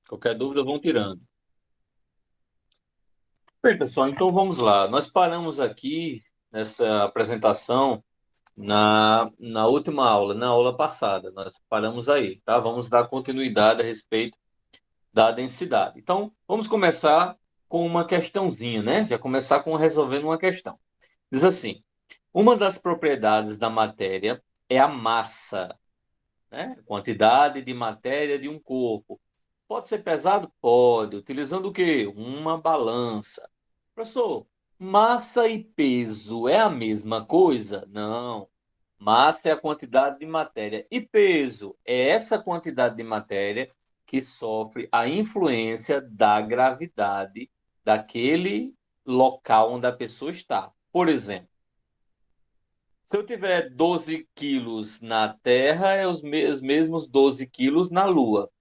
Qualquer dúvida, vão tirando. Bem, pessoal, então vamos lá. Nós paramos aqui nessa apresentação na última aula, na aula passada. Nós paramos aí, tá? Vamos dar continuidade a respeito da densidade. Então, vamos começar com uma questãozinha, né? Já começar com resolvendo uma questão. Diz assim: uma das propriedades da matéria é a massa, né? Quantidade de matéria de um corpo. Pode ser pesado? Pode. Utilizando o quê? Uma balança. Professor, massa e peso é a mesma coisa? Não. Massa é a quantidade de matéria. E peso é essa quantidade de matéria que sofre a influência da gravidade daquele local onde a pessoa está. Por exemplo, se eu tiver 12 quilos na Terra, é os mesmos 12 quilos na Lua.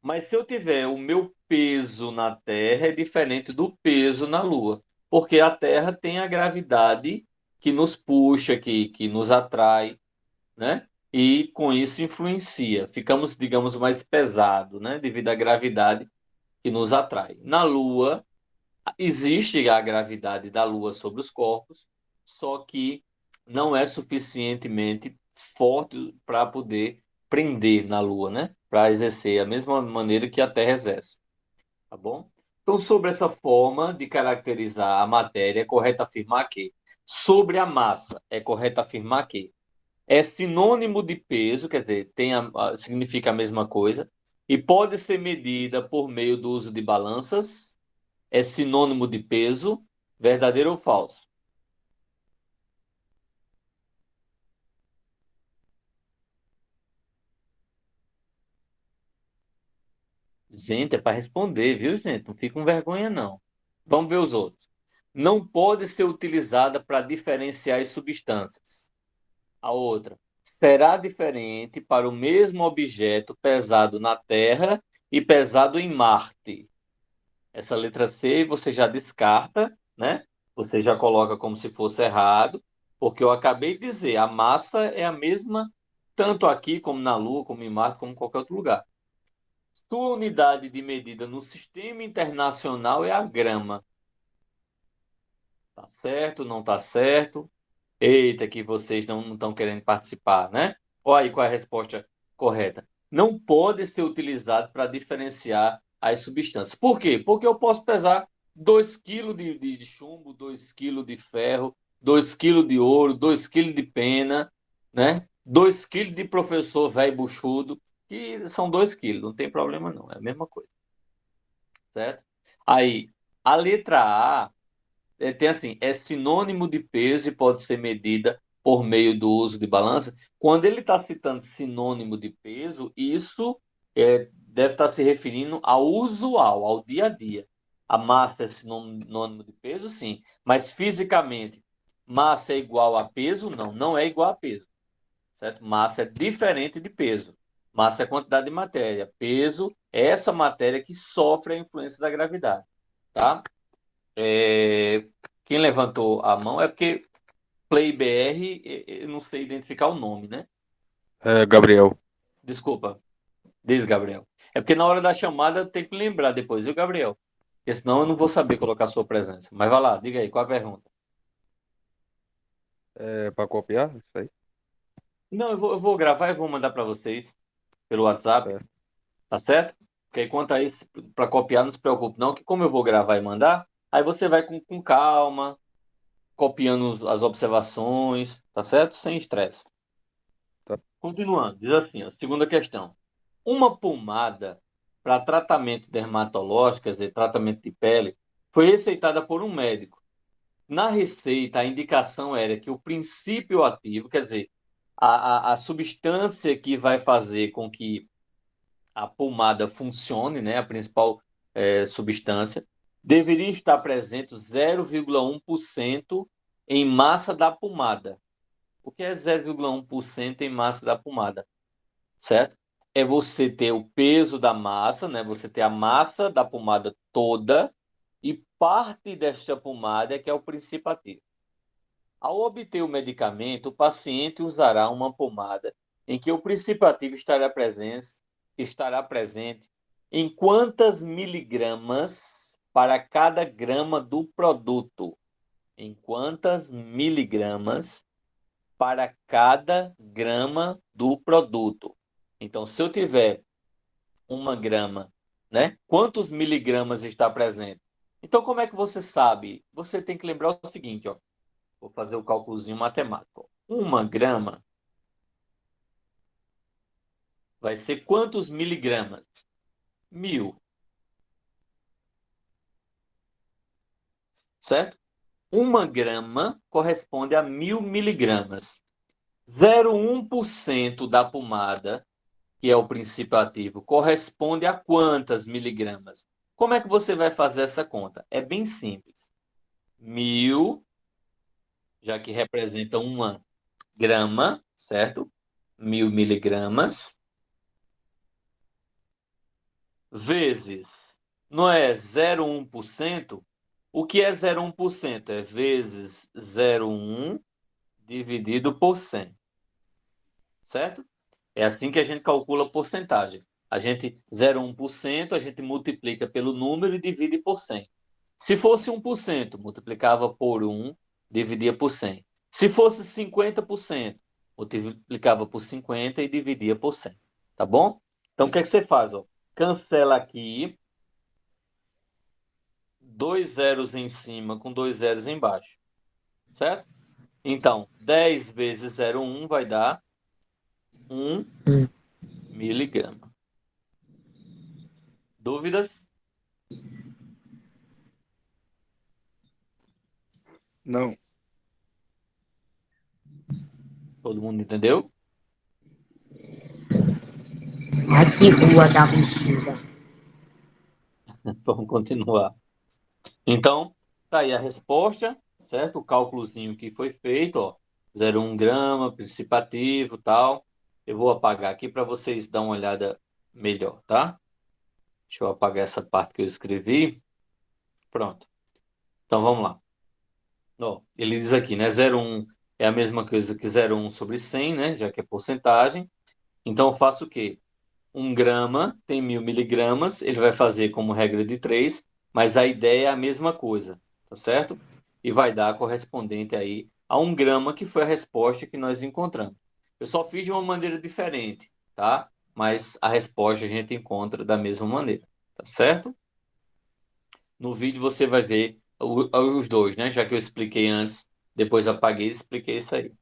Mas se eu tiver o meu peso na Terra, é diferente do peso na Lua. Porque a Terra tem a gravidade que nos puxa, que nos atrai, né? E com isso influencia. Ficamos, digamos, mais pesado, né? Devido à gravidade que nos atrai. Na Lua, existe a gravidade da Lua sobre os corpos, só que não é suficientemente forte para poder prender na Lua, né? Para exercer a mesma maneira que a Terra exerce, tá bom? Então, sobre essa forma de caracterizar a matéria, é correto afirmar que, sobre a massa, é correto afirmar que é sinônimo de peso, quer dizer, significa a mesma coisa, e pode ser medida por meio do uso de balanças, é sinônimo de peso, verdadeiro ou falso? Gente, é para responder, viu, gente? Não fica com vergonha, não. Vamos ver os outros. Não pode ser utilizada para diferenciar as substâncias. A outra, será diferente para o mesmo objeto pesado na Terra e pesado em Marte. Essa letra C você já descarta, né? Você já coloca como se fosse errado, porque eu acabei de dizer, a massa é a mesma tanto aqui como na Lua, como em Marte, como em qualquer outro lugar. Sua unidade de medida no sistema internacional é a grama. Tá certo? Não tá certo? Eita, que vocês não estão querendo participar, né? Olha aí qual é a resposta correta. Não pode ser utilizado para diferenciar as substâncias. Por quê? Porque eu posso pesar 2 quilos de chumbo, 2 quilos de ferro, 2 quilos de ouro, 2 quilos de pena, né? 2 quilos de professor velho buchudo, que são 2 quilos, não tem problema não, é a mesma coisa, certo? Aí, a letra A tem assim, é sinônimo de peso e pode ser medida por meio do uso de balança. Quando ele está citando sinônimo de peso, isso deve estar se referindo ao usual, ao dia a dia. A massa é sinônimo de peso, sim, mas fisicamente, massa é igual a peso? Não, não é igual a peso, certo? Massa é diferente de peso. Massa é quantidade de matéria. Peso é essa matéria que sofre a influência da gravidade, tá? É, quem levantou a mão é porque Play BR, eu não sei identificar o nome, né? É, Gabriel. Desculpa, diz Gabriel. É porque na hora da chamada eu tenho que lembrar depois, viu, Gabriel? Porque senão eu não vou saber colocar sua presença. Mas vai lá, diga aí, qual a pergunta? É para copiar? Isso aí? Não, eu vou gravar e vou mandar para vocês pelo WhatsApp, Certo. tá certo? Porque quanto a isso, para copiar, não se preocupe, não, que como eu vou gravar e mandar, aí você vai com calma, copiando as observações, tá certo? Sem estresse. Tá. Continuando, diz assim, a segunda questão. Uma pomada para tratamento dermatológico, quer dizer, tratamento de pele, foi receitada por um médico. Na receita, a indicação era que o princípio ativo, quer dizer, a substância que vai fazer com que a pomada funcione, né, a principal substância, deveria estar presente 0,1% em massa da pomada. O que é 0,1% em massa da pomada? Certo? É você ter o peso da massa, né? Você ter a massa da pomada toda e parte desta pomada é que é o princípio ativo. Ao obter o medicamento, o paciente usará uma pomada em que o princípio ativo estará presente Em quantas miligramas para cada grama do produto? Em quantas miligramas para cada grama do produto? Então, se eu tiver 1 grama, né? Quantos miligramas está presente? Então, como é que você sabe? Você tem que lembrar o seguinte, ó. Vou fazer o cálculozinho matemático. 1 grama vai ser quantos miligramas? 1000, certo? 1 grama corresponde a 1000 miligramas. 0,1% da pomada, que é o princípio ativo, corresponde a quantas miligramas? Como é que você vai fazer essa conta? É bem simples. 1000, já que representa 1 grama, certo? 1000 miligramas, vezes, não é 0,1%? O que é 0,1%? É vezes 0,1 dividido por 100, certo? É assim que a gente calcula a porcentagem. A gente, 0,1%, a gente multiplica pelo número e divide por 100. Se fosse 1%, multiplicava por 1, dividia por 100. Se fosse 50%, multiplicava por 50 e dividia por 100. Tá bom? Então, o que é que você faz? Ó? Cancela aqui, 2 zeros em cima com 2 zeros embaixo. Certo? Então, 10 vezes 0,1 vai dar 1 miligrama. Dúvidas? Não. Todo mundo entendeu? Ai, que rua da bexiga. Vamos continuar. Então, tá aí a resposta, certo? O cálculozinho que foi feito, ó, 0,1 grama, princípio ativo, tal. Eu vou apagar aqui para vocês dar uma olhada melhor, tá? Deixa eu apagar essa parte que eu escrevi. Pronto. Então, vamos lá. Ó, ele diz aqui, né? 0,1 é a mesma coisa que 0,1 sobre 100, né? Já que é porcentagem. Então, eu faço o quê? 1 grama tem 1000 miligramas, ele vai fazer como regra de 3, mas a ideia é a mesma coisa, tá certo? E vai dar correspondente aí a 1 grama, que foi a resposta que nós encontramos. Eu só fiz de uma maneira diferente, tá? Mas a resposta a gente encontra da mesma maneira, tá certo? No vídeo você vai ver os dois, né? Já que eu expliquei antes, depois apaguei e expliquei isso aí.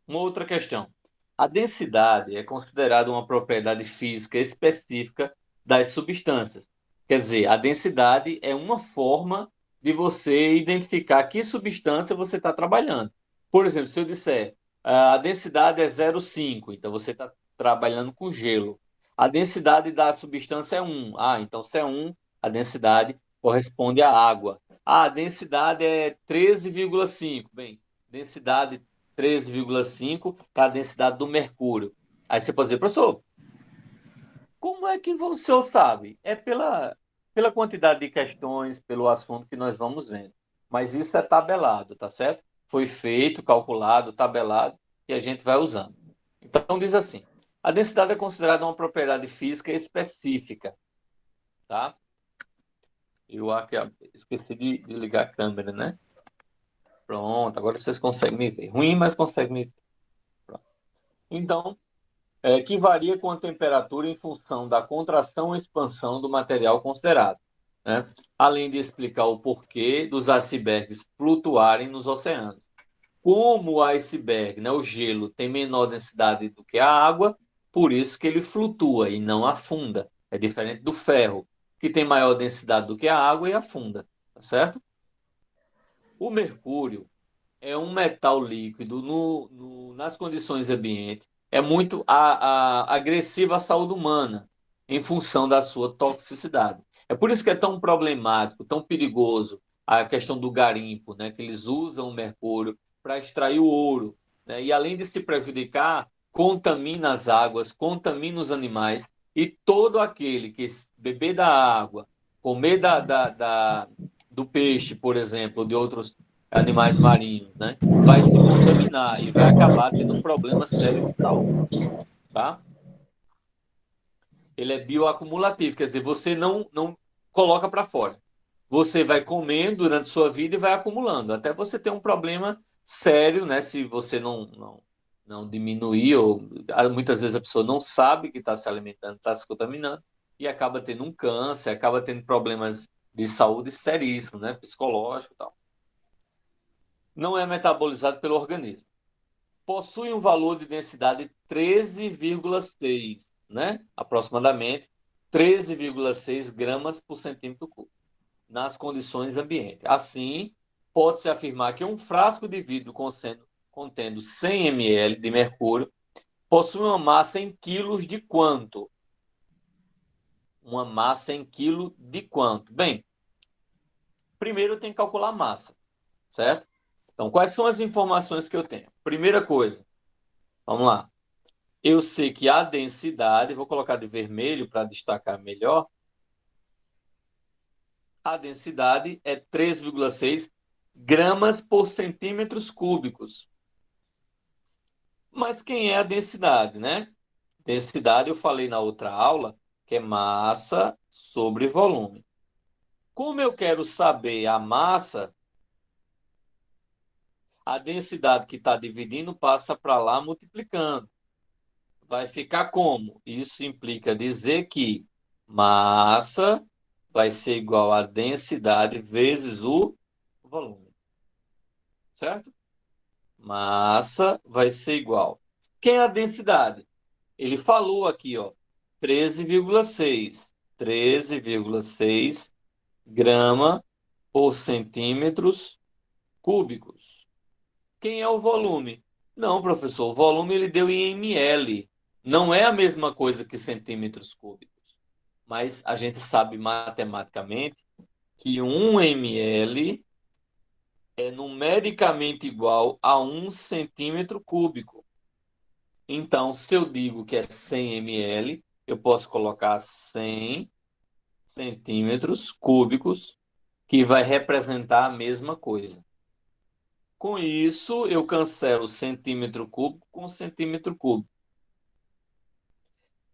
Uma outra questão. A densidade é considerada uma propriedade física específica das substâncias. Quer dizer, a densidade é uma forma de você identificar que substância você está trabalhando. Por exemplo, se eu disser a densidade é 0,5, então você está trabalhando com gelo. A densidade da substância é 1. Ah, então se é 1, a densidade corresponde à água. Ah, a densidade é 13,5. Bem, densidade 13,5 é a densidade do mercúrio. Aí você pode dizer, professor, como é que o senhor sabe? É pela quantidade de questões, pelo assunto que nós vamos vendo. Mas isso é tabelado, tá certo? Foi feito, calculado, tabelado, e a gente vai usando. Então diz assim, a densidade é considerada uma propriedade física específica, tá? Eu esqueci de ligar a câmera, né? Pronto, agora vocês conseguem me ver. Ruim, mas conseguem me ver. Pronto. Então, que varia com a temperatura em função da contração e expansão do material considerado, né? Além de explicar o porquê dos icebergs flutuarem nos oceanos. Como o iceberg, né, o gelo, tem menor densidade do que a água, por isso que ele flutua e não afunda. É diferente do ferro, que tem maior densidade do que a água e afunda, tá certo? O mercúrio é um metal líquido nas condições ambientes, é muito agressivo à saúde humana em função da sua toxicidade. É por isso que é tão problemático, tão perigoso a questão do garimpo, né? Que eles usam o mercúrio para extrair o ouro, né? E além de se prejudicar, contamina as águas, contamina os animais, e todo aquele que beber da água, comer do peixe, por exemplo, de outros animais marinhos, né? Vai se contaminar e vai acabar tendo um problema sério de saúde, tá? Ele é bioacumulativo, quer dizer, você não coloca para fora. Você vai comendo durante sua vida e vai acumulando, até você ter um problema sério, né? Se você não diminuir, ou muitas vezes a pessoa não sabe que está se alimentando, está se contaminando, e acaba tendo um câncer, acaba tendo problemas de saúde seríssimos, né? Psicológico e tal. Não é metabolizado pelo organismo. Possui um valor de densidade 13,6, né? Aproximadamente 13,6 gramas por centímetro cúbico, nas condições ambientes. Assim, pode-se afirmar que um frasco de vidro contendo 100 ml de mercúrio possui uma massa em quilos de quanto? Uma massa em quilo de quanto? Bem, primeiro eu tenho que calcular a massa, certo? Então, quais são as informações que eu tenho? Primeira coisa, vamos lá. Eu sei que a densidade, vou colocar de vermelho para destacar melhor, a densidade é 3,6 gramas por centímetros cúbicos. Mas quem é a densidade, né? Densidade eu falei na outra aula, que é massa sobre volume. Como eu quero saber a massa, a densidade que está dividindo passa para lá multiplicando. Vai ficar como? Isso implica dizer que massa vai ser igual a densidade vezes o volume, certo? Massa vai ser igual. Quem é a densidade? Ele falou aqui, ó, 13,6. 13,6 grama por centímetros cúbicos. Quem é o volume? Não, professor, o volume ele deu em ml. Não é a mesma coisa que centímetros cúbicos. Mas a gente sabe matematicamente que 1 ml é numericamente igual a 1 centímetro cúbico. Então, se eu digo que é 100 ml, eu posso colocar 100 centímetros cúbicos, que vai representar a mesma coisa. Com isso, eu cancelo centímetro cúbico com centímetro cúbico.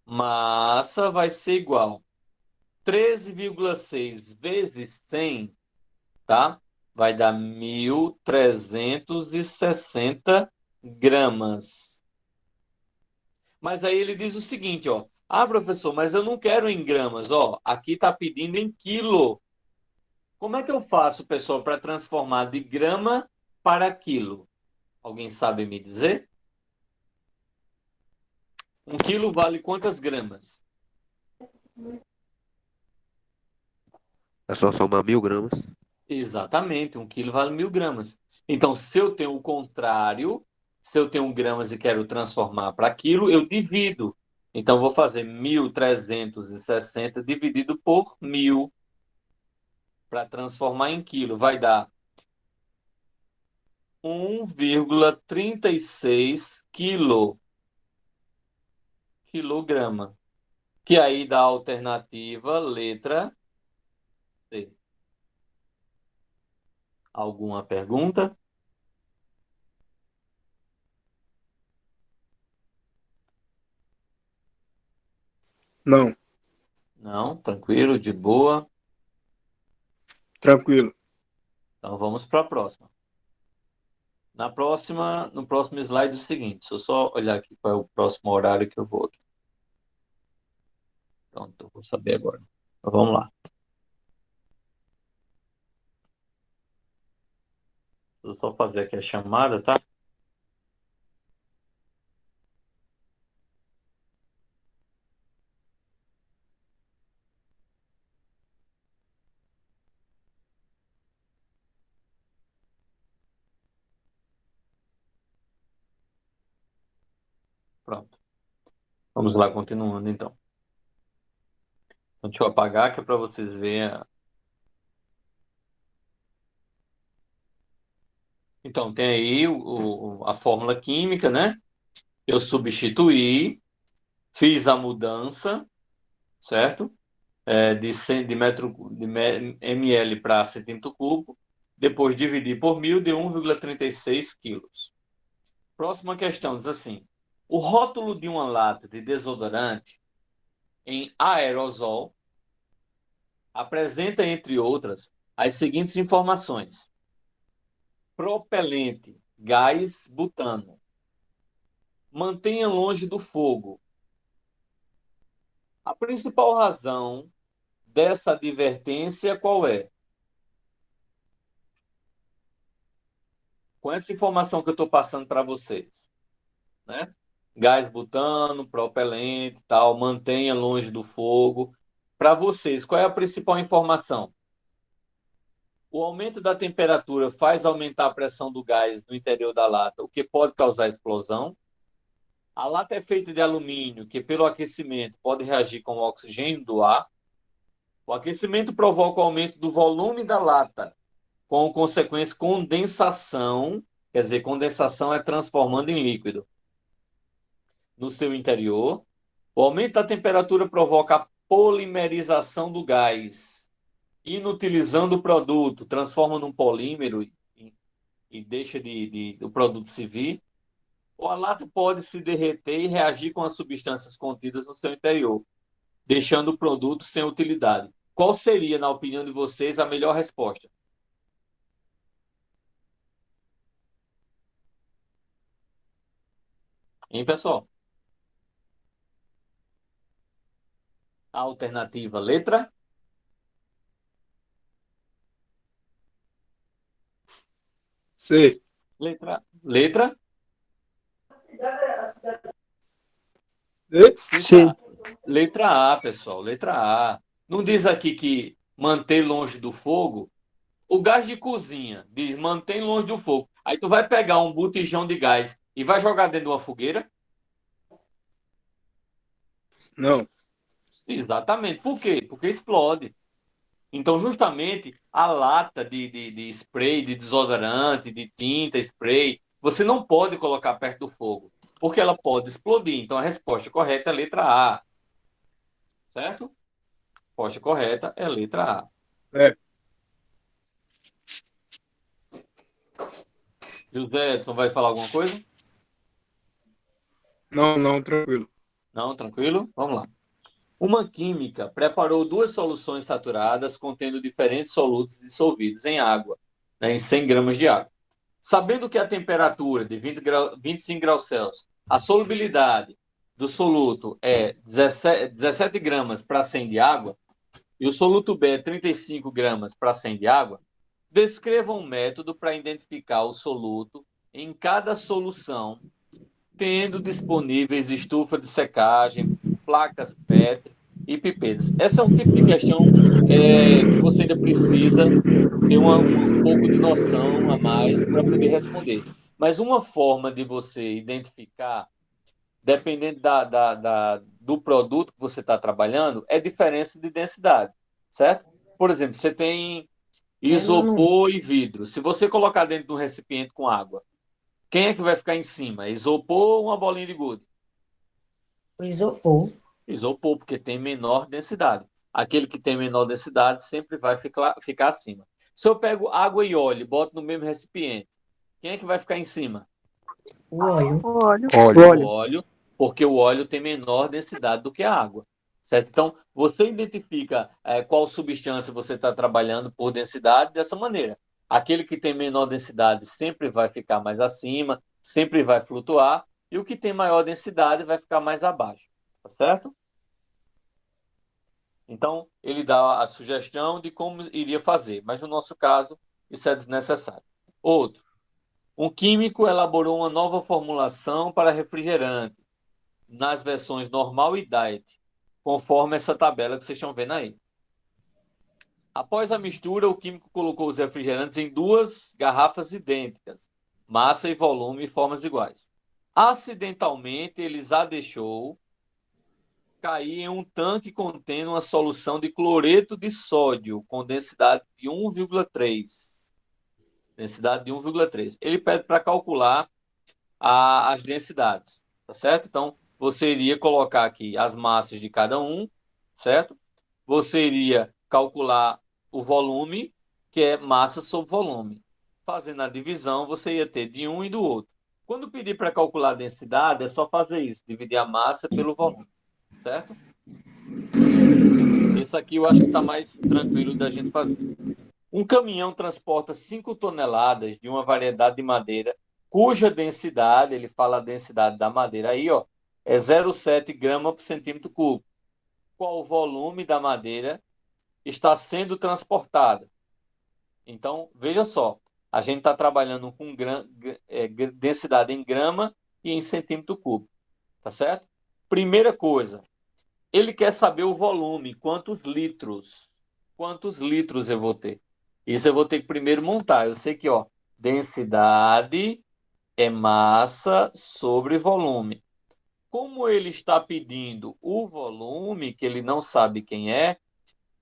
Massa vai ser igual 13,6 vezes 100, tá? Vai dar 1.360 gramas. Mas aí ele diz o seguinte, ó. Ah, professor, mas eu não quero em gramas, ó. Aqui está pedindo em quilo. Como é que eu faço, pessoal, para transformar de grama para quilo? Alguém sabe me dizer? 1 quilo vale quantas gramas? É só somar 1.000 gramas. Exatamente, 1 quilo vale 1.000 gramas. Então, se eu tenho o contrário, se eu tenho gramas e quero transformar para quilo, eu divido. Então, vou fazer 1.360 dividido por 1.000 para transformar em quilo. Vai dar 1,36 quilograma. Que aí dá a alternativa letra C. Alguma pergunta? Não, Não, tranquilo, de boa. tranquilo. Então vamos para a próxima. No próximo slide é o seguinte, deixa eu só olhar aqui qual é o próximo horário que eu vou aqui. Pronto, eu vou saber agora. Então vamos lá. Deixa eu só fazer aqui a chamada, tá? Pronto. Vamos lá, continuando então. Então, deixa eu apagar que é para vocês verem. Então, tem aí a fórmula química, né? Eu substituí, fiz a mudança, certo? De 100 ml para centímetro cúbico, depois dividi por 1.000, deu 1,36 quilos. Próxima questão diz assim: o rótulo de uma lata de desodorante em aerosol apresenta, entre outras, as seguintes informações: propelente, gás butano. Mantenha longe do fogo. A principal razão dessa advertência qual é? Com essa informação que eu estou passando para vocês, né? Gás butano, propelente, tal, mantenha longe do fogo. Para vocês, qual é a principal informação? O aumento da temperatura faz aumentar a pressão do gás no interior da lata, o que pode causar explosão. A lata é feita de alumínio, que pelo aquecimento pode reagir com o oxigênio do ar. O aquecimento provoca o aumento do volume da lata, com consequência condensação, quer dizer, condensação é transformando em líquido no seu interior. O aumento da temperatura provoca a polimerização do gás, inutilizando o produto, transforma num polímero e deixa o produto se vir. Ou a lata pode se derreter e reagir com as substâncias contidas no seu interior, deixando o produto sem utilidade. Qual seria, na opinião de vocês, a melhor resposta? Hein, pessoal? A alternativa, letra? C. Letra? E? Letra, letra A, pessoal, letra A. Não diz aqui que manter longe do fogo? O gás de cozinha diz mantém longe do fogo. Aí tu vai pegar um botijão de gás e vai jogar dentro de uma fogueira? Não. Exatamente. Por quê? Porque explode. Então, justamente, a lata de spray, de desodorante, de tinta, spray, você não pode colocar perto do fogo, porque ela pode explodir. Então, a resposta correta é a letra A. Certo? A resposta correta é a letra A. É. José Edson vai falar alguma coisa? Não, tranquilo. Não, tranquilo? Vamos lá. Uma química preparou duas soluções saturadas contendo diferentes solutos dissolvidos em água, né, em 100 gramas de água. Sabendo que a temperatura de 25 graus Celsius, a solubilidade do soluto é 17 gramas para 100 de água, e o soluto B é 35 gramas para 100 de água, descreva um método para identificar o soluto em cada solução, tendo disponíveis estufa de secagem, placas PET e pipetas. Esse é um tipo de questão que você ainda precisa ter um pouco de noção a mais para poder responder. Mas uma forma de você identificar, dependendo do produto que você está trabalhando, é diferença de densidade, certo? Por exemplo, você tem isopor e vidro. Se você colocar dentro de um recipiente com água, quem é que vai ficar em cima? Isopor ou uma bolinha de gude? O isopor. Isopor, porque tem menor densidade. Aquele que tem menor densidade sempre vai ficar acima. Se eu pego água e óleo e boto no mesmo recipiente, quem é que vai ficar em cima? O óleo. Óleo. O óleo, porque o óleo tem menor densidade do que a água. Certo? Então, você identifica qual substância você está trabalhando por densidade dessa maneira. Aquele que tem menor densidade sempre vai ficar mais acima, sempre vai flutuar, e o que tem maior densidade vai ficar mais abaixo. Tá certo? Então, ele dá a sugestão de como iria fazer, mas no nosso caso, isso é desnecessário. Outro, um químico elaborou uma nova formulação para refrigerante nas versões normal e diet, conforme essa tabela que vocês estão vendo aí. Após a mistura, o químico colocou os refrigerantes em duas garrafas idênticas, massa e volume e formas iguais. Acidentalmente, ele a deixou cair em um tanque contendo uma solução de cloreto de sódio com densidade de 1,3. Densidade de 1,3. Ele pede para calcular as densidades, tá certo? Então, você iria colocar aqui as massas de cada um, certo? Você iria calcular o volume, que é massa sobre volume. Fazendo a divisão, você ia ter de um e do outro. Quando pedir para calcular a densidade, é só fazer isso, dividir a massa pelo volume, certo? Esse aqui eu acho que está mais tranquilo da gente fazer. Um caminhão transporta 5 toneladas de uma variedade de madeira, cuja densidade, ele fala a densidade da madeira aí, ó, é 0,7 grama por centímetro cúbico. Qual o volume da madeira está sendo transportada? Então, veja só, a gente está trabalhando com densidade em grama e em centímetro cúbico, tá certo? Primeira coisa, ele quer saber o volume, quantos litros. Quantos litros eu vou ter? Isso eu vou ter que primeiro montar. Eu sei que, ó, densidade é massa sobre volume. Como ele está pedindo o volume, que ele não sabe quem é,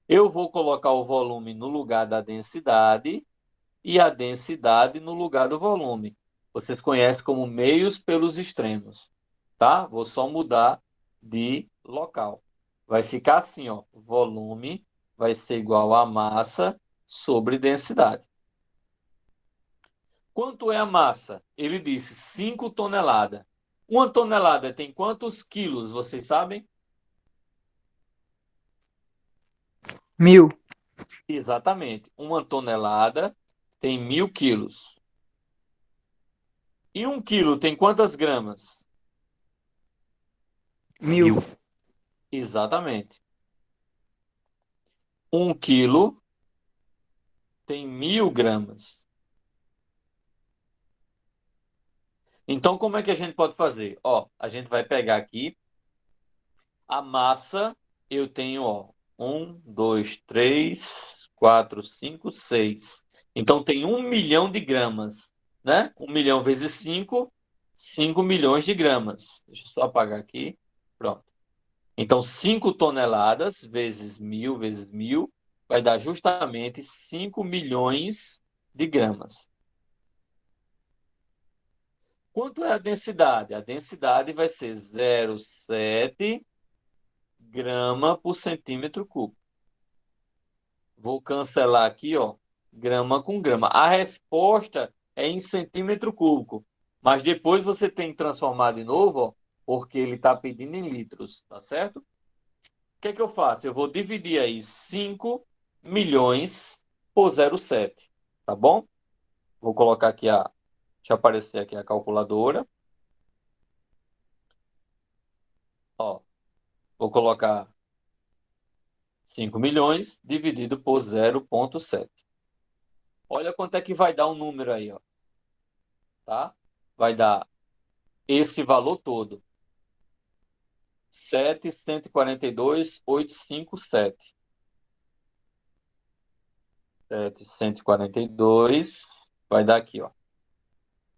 eu vou colocar o volume no lugar da densidade e a densidade no lugar do volume. Vocês conhecem como meios pelos extremos, tá? Vou só mudar de local. Vai ficar assim, ó, volume vai ser igual a massa sobre densidade. Quanto é a massa? Ele disse 5 toneladas. Uma tonelada tem quantos quilos, vocês sabem? 1000. Exatamente. Uma tonelada tem 1.000 quilos. E 1 quilo tem quantas gramas? 1000. Exatamente. 1 quilo tem 1.000 gramas. Então, como é que a gente pode fazer? Ó, a gente vai pegar aqui a massa. Eu tenho, ó, 1, 2, 3, 4, 5, 6. Então, tem 1 milhão de gramas, né? 1 milhão vezes 5, 5 milhões de gramas. Deixa eu só apagar aqui. Pronto. Então, 5 toneladas vezes 1.000 vezes 1.000 vai dar justamente 5 milhões de gramas. Quanto é a densidade? A densidade vai ser 0,7 grama por centímetro cúbico. Vou cancelar aqui, ó, grama com grama. A resposta é em centímetro cúbico, mas depois você tem que transformar de novo, ó, porque ele está pedindo em litros, tá certo? O que é que eu faço? Eu vou dividir aí 5 milhões por 0,7, tá bom? Vou colocar aqui deixa eu aparecer aqui a calculadora. Ó, vou colocar 5 milhões dividido por 0,7. Olha quanto é que vai dar um número aí, ó. Tá? Vai dar esse valor todo. 742,857. 742 vai dar aqui, ó.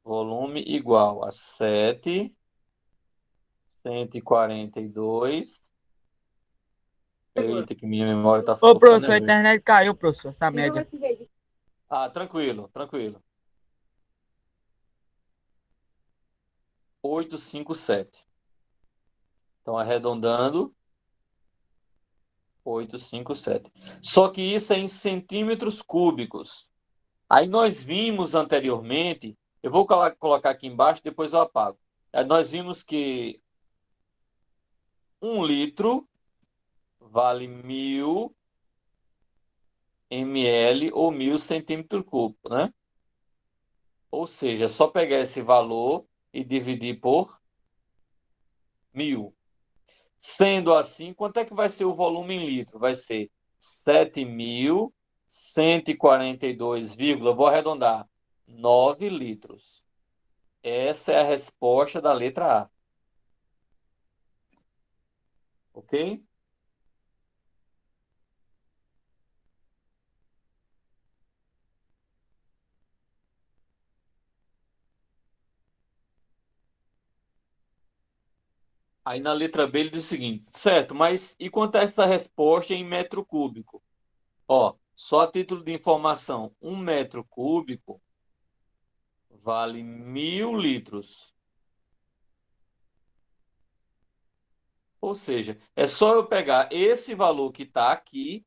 Volume igual a 742. Eita, que minha memória tá Ô, ficando professor, a nervosa. internet caiu, professor, essa média. Ah, tranquilo, tranquilo. 857. Então, arredondando, 857. Só que isso é em centímetros cúbicos. Aí nós vimos anteriormente, eu vou colocar aqui embaixo, depois eu apago. Nós vimos que 1 litro vale 1.000 ml ou 1.000 centímetros cúbicos, né? Ou seja, é só pegar esse valor e dividir por 1.000. Sendo assim, quanto é que vai ser o volume em litro? Vai ser 7.142, vou arredondar, 9 litros. Essa é a resposta da letra A. Ok? Aí na letra B ele diz o seguinte, certo, mas e quanto a essa resposta em metro cúbico? Ó, só a título de informação, 1 metro cúbico vale 1.000 litros. Ou seja, é só eu pegar esse valor que está aqui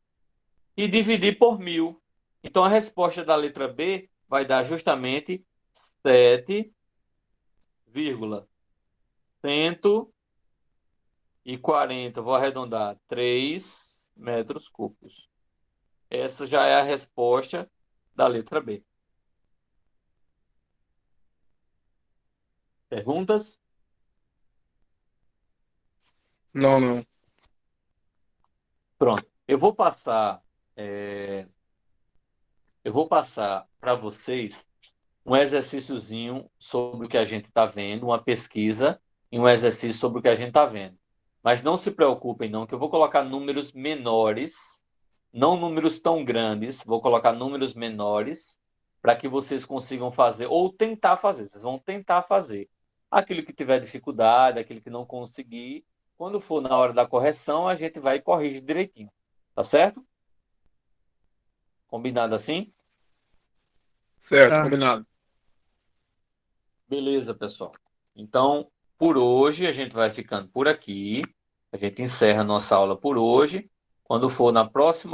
e dividir por 1.000. Então a resposta da letra B vai dar justamente 7,142 e 40, vou arredondar, 3 metros cúbicos. Essa já é a resposta da letra B. Perguntas? Não. Pronto. Eu vou passar para vocês um exercíciozinho sobre o que a gente está vendo, uma pesquisa e um exercício sobre o que a gente está vendo. Mas não se preocupem não, que eu vou colocar números menores, não números tão grandes, vou colocar números menores para que vocês consigam fazer, ou tentar fazer. Vocês vão tentar fazer. Aquilo que tiver dificuldade, aquilo que não conseguir, quando for na hora da correção, a gente vai e corrige direitinho. Tá certo? Combinado assim? Certo, Tá. combinado. Beleza, pessoal. Então, por hoje, a gente vai ficando por aqui. A gente encerra a nossa aula por hoje. Quando for na próxima